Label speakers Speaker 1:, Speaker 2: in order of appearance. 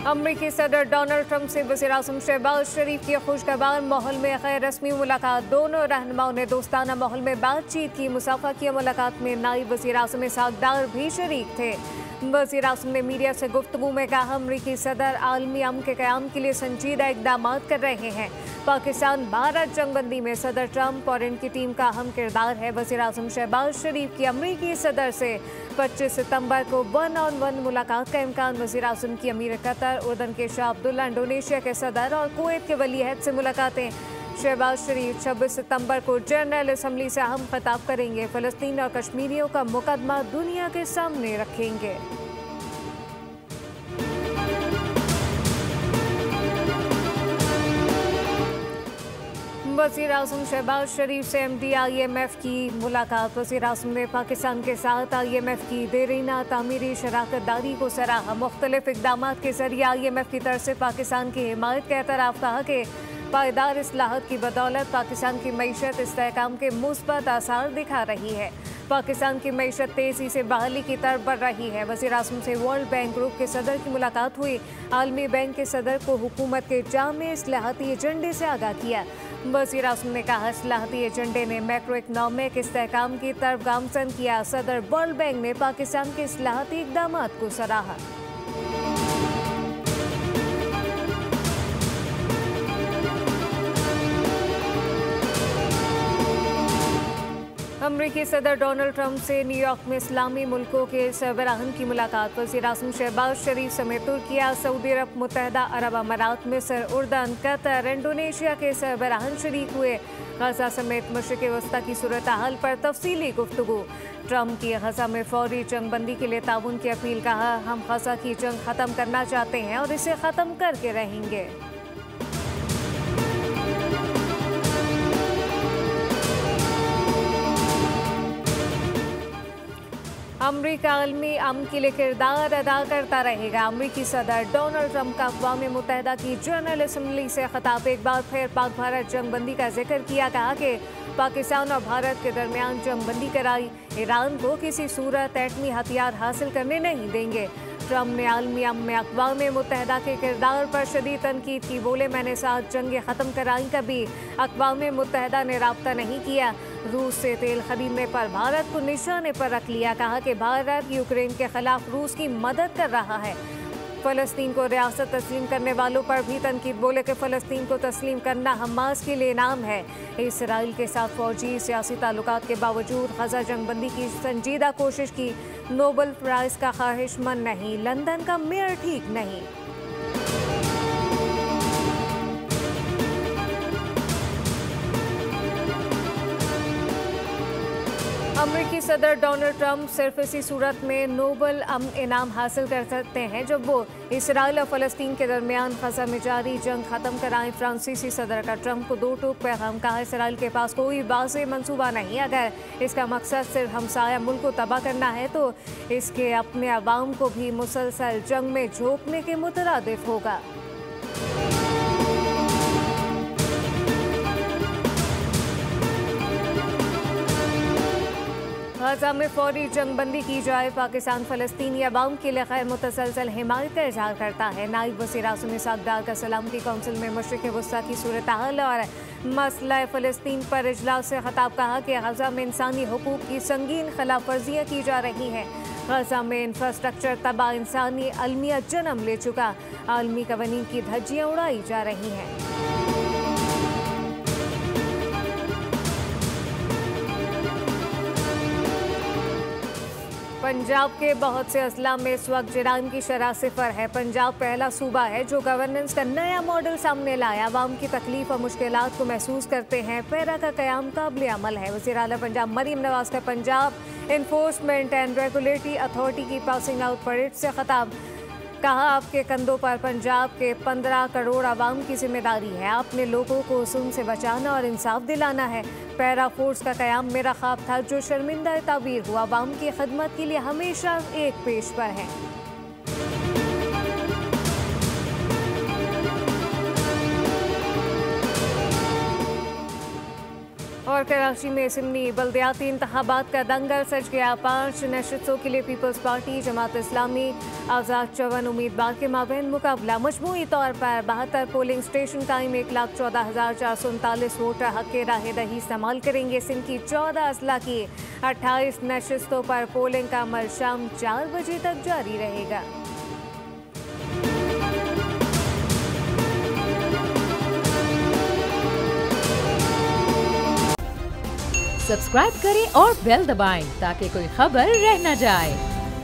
Speaker 1: अमरीकी सदर Donald Trump से वज़ीर-ए-आज़म शहबाज शरीफ की खुशगवार माहौल में गैर रस्मी मुलाकात। दोनों रहनुमाओं ने दोस्ताना माहौल में बातचीत की। मुसाफा की मुलाकात में नायब वज़ीर-ए-आज़म इसहाक डार भी शरीक थे। वज़ीर-ए-आज़म ने मीडिया से गुफ्तगू में कहा, अमरीकी सदर आलमी अमन के क़याम के लिए संजीदा इक़दाम कर रहे हैं। पाकिस्तान भारत जंगबंदी में सदर ट्रंप और इनकी टीम का अहम किरदार है। वज़ीर-ए-आज़म शहबाज शरीफ की अमरीकी सदर से 25 सितंबर को 1-on-1 मुलाकात का इम्कान। वज़ीर-ए-आज़म की अमीर कतर, उर्दन के शाह अब्दुल्ला, इंडोनेशिया के सदर और कुवैत के वली अहद से मुलाकातें। शहबाज शरीफ 26 सितंबर को जनरल असम्बली से अहम खिताब करेंगे। फ़लस्तीन और कश्मीरियों का मुकदमा दुनिया के सामने रखेंगे। वज़ीर-ए-आज़म शहबाज शरीफ से MD IMF की मुलाकात। वज़ीर-ए-आज़म ने पाकिस्तान के साथ IMF की देरीना तामीरी शराकत दारी को सराहा। मुख्तलिफ इक़दामात के ज़रिए IMF की तरफ से पाकिस्तान की हिमायत के एतराफ़। कहा कि पायदार इस्लाहत की बदौलत पाकिस्तान की मईशत इस्तेहकाम के मुस्बत आसार दिखा रही है। पाकिस्तान की मईशत तेज़ी से बहाली की तरफ बढ़ रही है। वज़ीर-ए-आज़म से वर्ल्ड बैंक ग्रुप के सदर की मुलाकात हुई। आलमी बैंक के सदर को हुकूमत के जामे इस्लाहती एजेंडे से आगाह किया। वज़ीर-ए-आज़म ने कहा, इस्लाहती एजेंडे ने मैक्रो इकनॉमिक इस्तेहकाम की तरफ गामज़न किया। सदर वर्ल्ड बैंक ने पाकिस्तान के इस्लाहती इक़दामात को सराहा। अमरीकी सदर डोनाल्ड ट्रंप से न्यूयॉर्क में इस्लामी मुल्कों के सरबराहान की मुलाकात। वज़ीर-ए-आज़म शहबाज शरीफ समेत तुर्किया, सऊदी अरब, मुत्तहदा अरब अमारात, मिस्र, उर्दन, कतर, इंडोनेशिया के सरबराहान शरीक हुए। गजा समेत मशरिक़ वस्ता की सूरत हाल पर तफसीली गुफ्तगू। ट्रंप की गजा में फौरी जंगबंदी के लिए ताउन की अपील। कहा, हम गजा की जंग ख़त्म करना चाहते हैं और इसे ख़त्म करके रहेंगे। अमरीका आलमी अमन के लिए किरदार अदा करता रहेगा। अमरीकी सदर डोनाल्ड ट्रंप का अक़वाम मुत्तहदा की जनरल असम्बली से खिताब। एक बार फिर पाक भारत जंगबंदी का जिक्र किया। कहा कि पाकिस्तान और भारत के दरमियान जंगबंदी कराई। ईरान को किसी सूरत एटमी हथियार हासिल करने नहीं देंगे। ट्रंप ने आलमी अमन में अक़वाम मुत्तहदा के किरदार पर शदीद तनकीद की। बोले, मैंने साथ जंगें ख़त्म कराई, कभी अक़वाम मुत्तहदा ने राब्ता नहीं किया। रूस से तेल खरीदने पर भारत को निशाने पर रख लिया। कहा कि भारत यूक्रेन के खिलाफ रूस की मदद कर रहा है। फ़लस्तीन को रियासत तस्लीम करने वालों पर भी तनकीद। बोले कि फ़लस्तीन को तस्लीम करना हमास के लिए इनाम है। इसराइल के साथ फ़ौजी सियासी ताल्लुकात के बावजूद गजा जंगबंदी की संजीदा कोशिश की। नोबल प्राइज़ का ख्वाहिशमंद नहीं, लंदन का मेयर ठीक नहीं। अमरीकी सदर डोनाल्ड ट्रंप सिर्फ इसी सूरत में नोबल अमन इनाम हासिल कर सकते हैं जब वो इसराइल और फ़लस्तीन के दरमियान गजा में जारी जंग ख़त्म कराएं। फ्रांसीसी सदर का ट्रंप को 2 टूक पैगाम। कहा, इसराइल के पास कोई वाज़ेह मंसूबा नहीं। अगर इसका मकसद सिर्फ हमसाया मुल्क को तबाह करना है तो इसके अपने अवाम को भी मुसलसल जंग में झोंकने के मुतरादिफ होगा। गजा में फौरी जंगबंदी की जाए। पाकिस्तान फ़लस्तीनी अवाम के लिए गैर मुतसलसल हिमायत का इजहार करता है। नायब वज़ीर-ए-आज़म इसहाक डार का सलामती कौंसिल में मशरिक़ वस्ता की सूरत हाल और मसला फ़लस्तीन पर इजलास से खिताब। कहा कि गजा में इंसानी हुकूक की संगीन खिलाफ वर्जियाँ की जा रही हैं। गजा में इंफ्रास्ट्रक्चर तबाह, इंसानी अलमिया जन्म ले चुका। आलमी कवानीन की धज्जियाँ उड़ाई जा रही हैं। पंजाब के बहुत से अजला में इस वक्त जराइम की शरह सिफर है। पंजाब पहला सूबा है जो गवर्नेंस का नया मॉडल सामने लाया। आवाम की तकलीफ और मुश्किलात को महसूस करते हैं। पैरा का क़याम काबिल अमल है। वज़ीर आला पंजाब मरीम नवाज का Punjab enforcement and regulatory authority की पासिंग आउट परेड से खिताब। कहा, आपके कंधों पर पंजाब के 15 करोड़ आवाम की जिम्मेदारी है। आपने लोगों को हुस्न से बचाना और इंसाफ दिलाना है। पैरा फोर्स का क़याम मेरा ख्वाब था जो शर्मिंदा ताबीर हुआ। आवाम की खिदमत के लिए हमेशा एक पेश पर है। और कराची में सिमनी बल्दियाती इंतखाबात का दंगल सज गया। 5 नशिस्तों के लिए पीपल्स पार्टी, जमात इस्लामी, आज़ाद 54 उम्मीदवार के माबैन मुकाबला। मजमूई तौर पर 72 पोलिंग स्टेशन कायम। 1,14,439 वोटर हक राह दही इस्तेमाल करेंगे। सिंध की 14 अजला की 28 नशिस्तों पर पोलिंग का अमल शाम 4 बजे तक जारी रहेगा।
Speaker 2: सब्सक्राइब करें और बेल दबाएं ताकि कोई खबर रह न जाए।